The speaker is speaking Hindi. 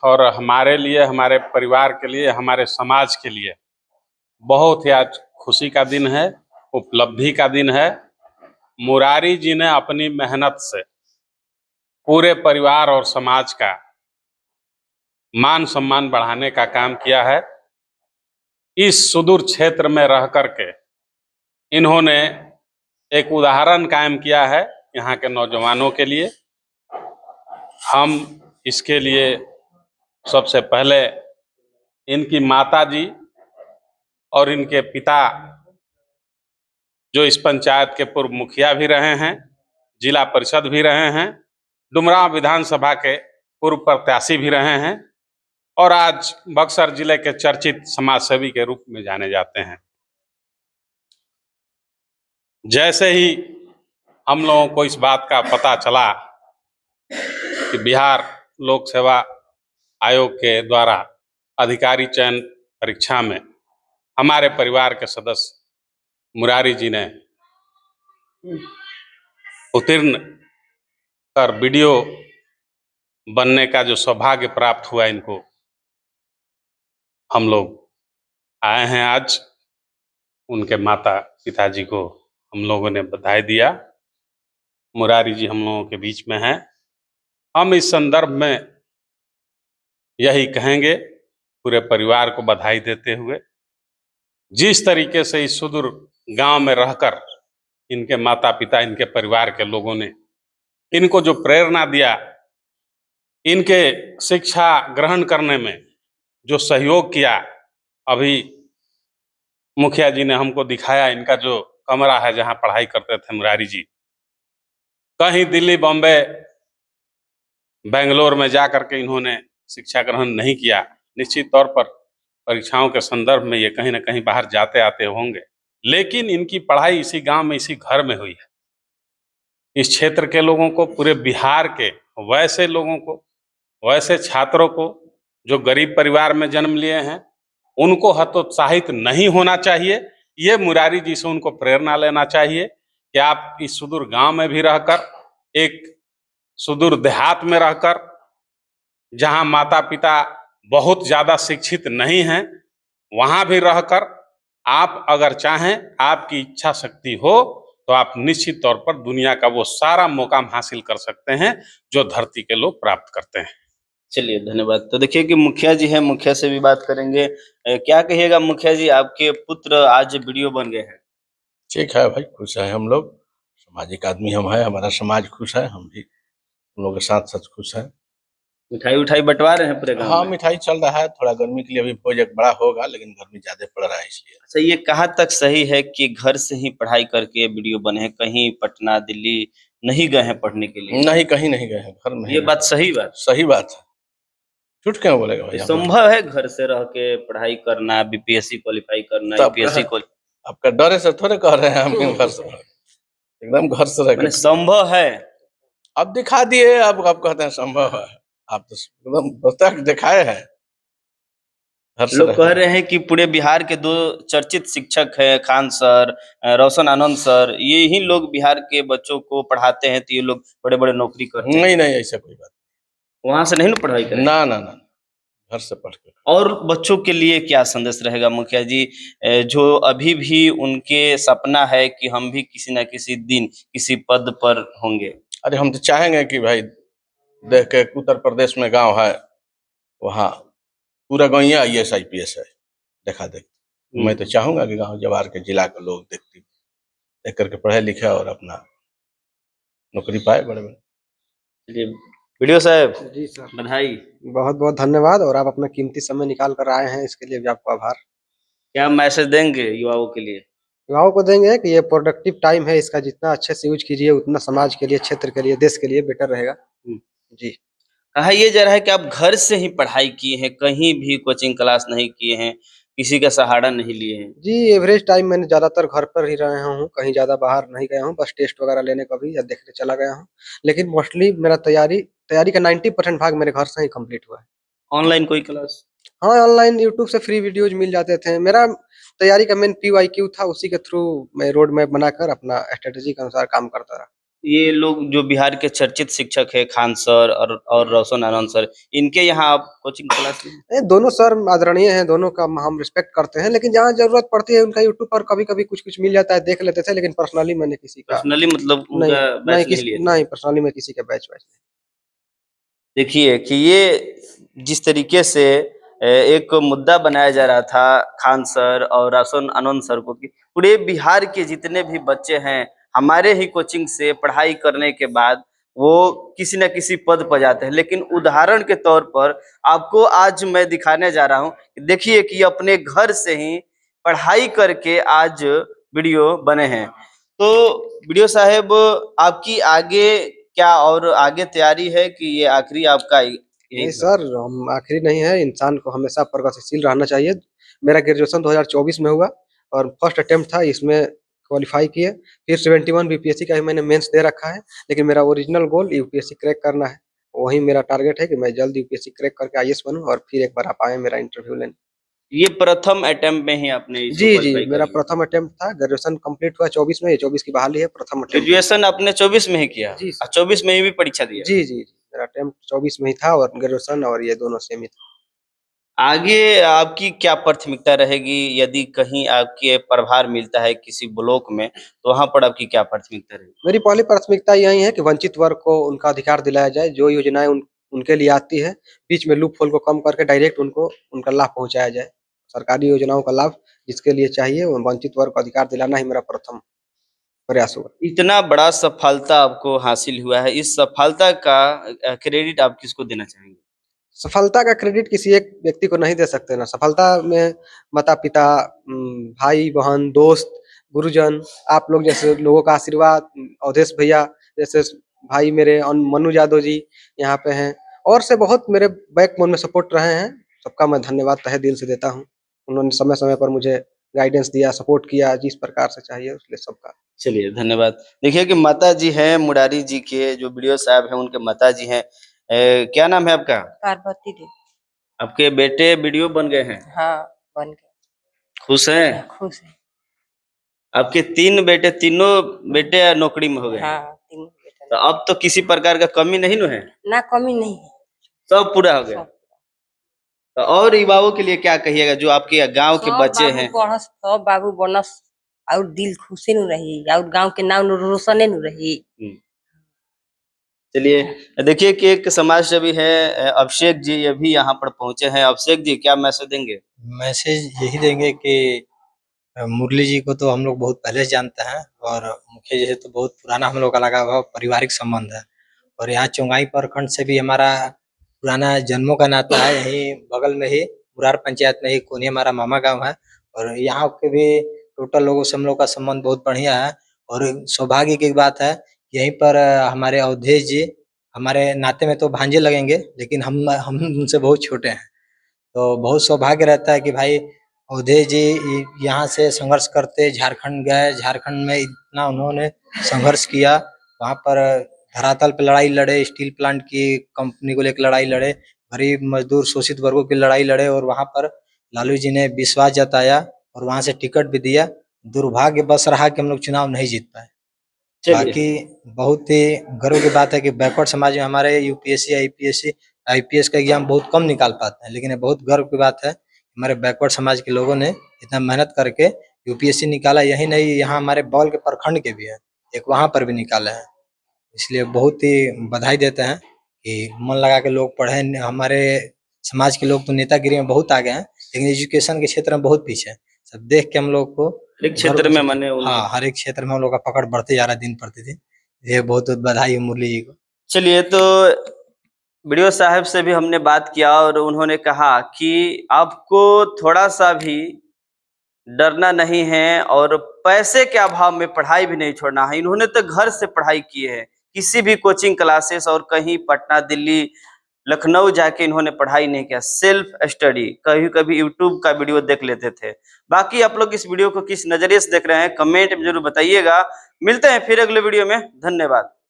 और हमारे लिए, हमारे परिवार के लिए, हमारे समाज के लिए बहुत ही आज खुशी का दिन है, उपलब्धि का दिन है। मुरारी जी ने अपनी मेहनत से पूरे परिवार और समाज का मान सम्मान बढ़ाने का काम किया है। इस सुदूर क्षेत्र में रह करके इन्होंने एक उदाहरण कायम किया है यहाँ के नौजवानों के लिए। हम इसके लिए सबसे पहले इनकी माता जी और इनके पिता, जो इस पंचायत के पूर्व मुखिया भी रहे हैं, जिला परिषद भी रहे हैं, डुमरांव विधानसभा के पूर्व प्रत्याशी भी रहे हैं और आज बक्सर जिले के चर्चित समाजसेवी के रूप में जाने जाते हैं। जैसे ही हम लोगों को इस बात का पता चला कि बिहार लोक सेवा आयोग के द्वारा अधिकारी चयन परीक्षा में हमारे परिवार के सदस्य मुरारी जी ने उत्तीर्ण कर वीडियो बनने का जो सौभाग्य प्राप्त हुआ इनको, हम लोग आए हैं आज उनके माता पिताजी को हम लोगों ने बधाई दिया। मुरारी जी हम लोगों के बीच में हैं। हम इस संदर्भ में यही कहेंगे, पूरे परिवार को बधाई देते हुए, जिस तरीके से इस सुदूर गांव में रहकर इनके माता पिता, इनके परिवार के लोगों ने इनको जो प्रेरणा दिया, इनके शिक्षा ग्रहण करने में जो सहयोग किया। अभी मुखिया जी ने हमको दिखाया इनका जो कमरा है जहां पढ़ाई करते थे मुरारी जी। कहीं दिल्ली, बॉम्बे, बेंगलोर में जा करके इन्होंने शिक्षा ग्रहण नहीं किया। निश्चित तौर पर परीक्षाओं के संदर्भ में ये कहीं ना कहीं बाहर जाते आते होंगे, लेकिन इनकी पढ़ाई इसी गांव में, इसी घर में हुई है। इस क्षेत्र के लोगों को, पूरे बिहार के वैसे लोगों को, वैसे छात्रों को जो गरीब परिवार में जन्म लिए हैं, उनको हतोत्साहित नहीं होना चाहिए। ये मुरारी जी से उनको प्रेरणा लेना चाहिए कि आप इस सुदूर गांव में भी रहकर, एक सुदूर देहात में रहकर, जहां माता पिता बहुत ज्यादा शिक्षित नहीं हैं, वहां भी रहकर आप अगर चाहें, आपकी इच्छा शक्ति हो, तो आप निश्चित तौर पर दुनिया का वो सारा मुकाम हासिल कर सकते हैं जो धरती के लोग प्राप्त करते हैं। चलिए, धन्यवाद। तो देखिए कि मुखिया जी हैं, मुखिया से भी बात करेंगे। क्या कहिएगा मुखिया जी, आपके पुत्र आज वीडियो बन गए हैं। ठीक है भाई, खुश है हम लोग, सामाजिक आदमी हम हैं, हमारा समाज खुश है, हम भी हम लोग के साथ साथ खुश है। मिठाई उठाई बंटवा रहे हैं पूरे गांव हाँ, में? मिठाई चल रहा है। थोड़ा गर्मी के लिए अभी भोज एक बड़ा होगा, लेकिन गर्मी ज्यादा पड़ रहा है इसलिए। अच्छा, ये कहाँ तक सही है कि घर से ही पढ़ाई करके वीडियो बने हैं, कहीं पटना, दिल्ली नहीं गए हैं पढ़ने के लिए? नहीं, कहीं नहीं गए हैं, घर में ये ही बात सही बात? सही बात है, झूठ क्यों बोलेगा भाई। संभव है घर से रह के पढ़ाई करना, बीपीएससी क्वालिफाई करना, तो यूपीएससी आपका डरे से थोड़े कह रहे हैं हम क्यों घर से, एकदम घर से रह मैंने के संभव है। अब दिखा दिए, अब आप कहते हैं संभव है। आप तो एकदम पुस्तक दिखाए हैं। लोग कह रहे हैं कि पूरे बिहार के 2 चर्चित शिक्षक हैं, खान सर, रोशन आनंद सर, ये ही लोग बिहार के बच्चों को पढ़ाते हैं, तो ये लोग बड़े-बड़े नौकरी करते हैं। नहीं नहीं, ऐसा कोई बात वहाँ से नहीं ना पढ़ाई करें? ना ना ना, घर से पढ़ के। और बच्चों के लिए क्या संदेश रहेगा मुखिया जी, जो अभी भी उनके सपना है कि हम भी किसी न किसी दिन किसी पद पर होंगे? अरे हम तो चाहेंगे कि भाई, देख के उत्तर प्रदेश में गांव है, वहाँ पूरा गौइया IAS IPS है, देखा देख। मैं तो चाहूंगा कि गांव जवार के जिला के लोग देख करके पढ़े लिखे और अपना नौकरी पाए बड़े बड़े। चलिए, वीडियो साहब जी सर, बधाई। बहुत बहुत धन्यवाद और आप अपना कीमती समय निकाल कर आए हैं, इसके लिए भी आपको आभार। क्या मैसेज देंगे युवाओं के लिए? युवाओं को देंगे कि ये प्रोडक्टिव टाइम है, इसका जितना अच्छे से यूज कीजिए उतना समाज के लिए, क्षेत्र के लिए, देश के लिए बेटर रहेगा। जी। कहा ये जा रहा है कि आप घर से ही पढ़ाई किए हैं, कहीं भी कोचिंग क्लास नहीं किए हैं, किसी का सहारा नहीं लिए हैं। जी, एवरेज टाइम मैंने ज़्यादातर घर पर ही रहा हूँ, कहीं ज़्यादा बाहर नहीं गया हूँ, बस टेस्ट वगैरह लेने कभी या देखने चला गया हूँ। लेकिन मोस्टली मेरा तैयारी का 90% भाग मेरे घर से ही कंप्लीट हुआ है। ऑनलाइन कोई क्लास? हाँ, ऑनलाइन यूट्यूब से फ्री वीडियोज़ मिल जाते थे। मेरा तैयारी का मेन PYQ था, उसी के थ्रू मैं रोड मैप बनाकर अपना स्ट्रैटेजी के अनुसार काम करता रहा। ये लोग जो बिहार के चर्चित शिक्षक है खान सर और रोशन आनंद सर, इनके यहाँ आप कोचिंग क्लास में? ये दोनों सर आदरणीय हैं, दोनों का हम रिस्पेक्ट करते हैं, लेकिन जहाँ ज़रूरत पड़ती है उनका यूट्यूब पर कभी-कभी कुछ-कुछ मिल जाता है, देख लेते थे, लेकिन पर्सनली मैंने किसी का पर्सनली मतलब नहीं उनका नहीं बैच नहीं लिए थे? नहीं पर्सनली मैं किसी का बैच-वैच नहीं। देखिए कि ये जिस तरीके से एक मुद्दा बनाया जा रहा था खान सर और रोशन आनंद सर को कि पूरे बिहार के जितने भी बच्चे हैं हमारे ही कोचिंग से पढ़ाई करने के बाद वो किसी न किसी पद पर जाते हैं, लेकिन उदाहरण के तौर पर आपको आज मैं दिखाने जा रहा हूँ। देखिए कि अपने घर से ही पढ़ाई करके आज वीडियो बने हैं। तो वीडियो साहब, आपकी आगे क्या और आगे तैयारी है कि ये आखिरी आपका यही नहीं था? सर, हम आखिरी नहीं है, इंसान को हमेशा प्रगतिशील रहना चाहिए। मेरा ग्रेजुएशन 2024 में हुआ और फर्स्ट अटेम्प्ट था, इसमें क्वालीफाई किए। फिर 71 बीपीएससी का ही मैंने मेंस दे रखा है, लेकिन मेरा ओरिजिनल गोल यूपीएससी क्रैक करना है। वही मेरा टारगेट है कि मैं जल्द यूपीएससी क्रैक करके आईएएस बनूँ और फिर एक बार आप आएँ मेरा इंटरव्यू लेने। ये प्रथम अटेम्प्ट में ही आपने इसको जी, क्वालीफाई कर मेरा लिया? प्रथम अटेम्प्ट था, ग्रेजुएशन कंप्लीट हुआ 24 में, ये 24 की बहाली है, प्रथम अटेम्प्ट है। ग्रेजुएशन आपने 24 में ही किया जी और सर। 24 में ही भी परीक्षा दिया? जी, मेरा अटेम्प्ट 24 में ही था और ग्रेजुएशन और ये दोनों सेम ही था। आगे आपकी क्या प्राथमिकता रहेगी यदि कहीं आपके प्रभार मिलता है किसी ब्लॉक में, तो वहाँ पर आपकी क्या प्राथमिकता रहेगी? मेरी पहली प्राथमिकता यही है कि वंचित वर्ग को उनका अधिकार दिलाया जाए, जो योजनाएँ उनके लिए आती है, बीच में लूप होल को कम करके डायरेक्ट उनको उनका लाभ पहुँचाया जाए। सरकारी योजनाओं का लाभ जिसके लिए चाहिए, वो वंचित वर्ग को अधिकार दिलाना ही मेरा प्रथम प्रयास होगा। इतना बड़ा सफलता आपको हासिल हुआ है, इस सफलता का क्रेडिट आप किसको देना चाहेंगे? सफलता का क्रेडिट किसी एक व्यक्ति को नहीं दे सकते ना, सफलता में माता-पिता, भाई-बहन, दोस्त, गुरुजन, आप लोग जैसे लोगों का आशीर्वाद, अवधेश भैया जैसे भाई मेरे मनु यादव जी यहाँ पे हैं और से बहुत मेरे बैकबोन में सपोर्ट रहे हैं, सबका मैं धन्यवाद तहे दिल से देता हूँ। उन्होंने समय-समय पर मुझे गाइडेंस दिया, सपोर्ट किया, जिस प्रकार से चाहिए उसके लिए सबका। चलिए, धन्यवाद। देखिए कि माताजी हैं, मुरारी जी के जो बीडीओ साहब हैं, उनके माताजी हैं। क्या नाम है आपका? पार्वती देवी। आपके बेटे बीडीओ बन गए हैं, हाँ, बन गए। खुश हैं? खुश है। आपके 3 बेटे, तीनों बेटे नौकरी में हो गए हैं। हाँ, तीनों बेटा तो अब तो किसी प्रकार का कमी नहीं न है? ना कमी नहीं है। सब पूरा हो गया। सब तो और युवाओं के लिए क्या कहिएगा जो आपके गाँव के सब बच्चे बाबू हैं? पढ़स, सब बाबू बनस और दिल खुशी नु रही और गाँव के नाम रोशने नु रही। हुँ। चलिए, देखिए कि एक समाज सेवी है अभिषेक जी, ये भी यहाँ पर पहुँचे हैं। अभिषेक जी, क्या मैसेज देंगे? मैसेज यही देंगे कि मुरली जी को तो हम लोग बहुत पहले से जानते हैं और मुखिया जी से तो बहुत पुराना हम लोग का लगा हुआ पारिवारिक संबंध है और यहाँ चुंगाई प्रखंड से भी हमारा पुराना जन्मों का नाता है। यहीं बगल में ही मुरार पंचायत में ही कोनी हमारा मामा गांव है और यहाँ के भी टोटल लोगों से हम लोग का संबंध बहुत बढ़िया है और सौभाग्य की बात है यहीं पर हमारे अवधेश जी हमारे नाते में तो भांजे लगेंगे लेकिन हम उनसे बहुत छोटे हैं। तो बहुत सौभाग्य रहता है कि भाई अवधेश जी यहाँ से संघर्ष करते झारखंड गए, झारखंड में इतना उन्होंने संघर्ष किया, वहाँ पर धरातल पे लड़ाई लड़े, स्टील प्लांट की कंपनी को लेकर लड़ाई लड़े, गरीब मजदूर शोषित वर्गों की लड़ाई लड़े और वहाँ पर लालू जी ने विश्वास जताया और वहाँ से टिकट भी दिया। दुर्भाग्य बस रहा कि हम लोग चुनाव नहीं जीत पाए। चलिए, बाकी बहुत ही गर्व की बात है कि बैकवर्ड समाज में हमारे यूपीएससी आईपीएस का एग्जाम बहुत कम निकाल पाते हैं, लेकिन ये बहुत गर्व की बात है हमारे बैकवर्ड समाज के लोगों ने इतना मेहनत करके यूपीएससी निकाला। यही नहीं, यहाँ हमारे बौल के प्रखंड के भी है, एक वहाँ पर भी निकाले हैं, इसलिए बहुत ही बधाई देते हैं कि मन लगा के लोग पढ़े। हमारे समाज के लोग तो नेतागिरी में बहुत आगे हैं लेकिन एजुकेशन के क्षेत्र में बहुत पीछे हैं। सब देख के हम लोग को हर एक क्षेत्र में माने हाँ, हर एक क्षेत्र में हम लोग का पकड़ बढ़ते जा रहा है दिन प्रतिदिन। ये बहुत बहुत बधाई है मुरली जी को। चलिए, तो बीडीओ साहब से भी हमने बात किया और उन्होंने कहा कि आपको थोड़ा-सा भी डरना नहीं है और पैसे के अभाव में पढ़ाई भी नहीं छोड़ना है। इन्होंने तो घर से पढ़ाई की है, किसी भी कोचिंग क्लासेस और कहीं पटना, दिल्ली, लखनऊ जाके इन्होंने पढ़ाई नहीं किया, सेल्फ स्टडी। कभी-कभी यूट्यूब का वीडियो देख लेते थे। बाकी आप लोग इस वीडियो को किस नज़रिए से देख रहे हैं, कमेंट में ज़रूर बताइएगा। मिलते हैं फिर अगले वीडियो में, धन्यवाद।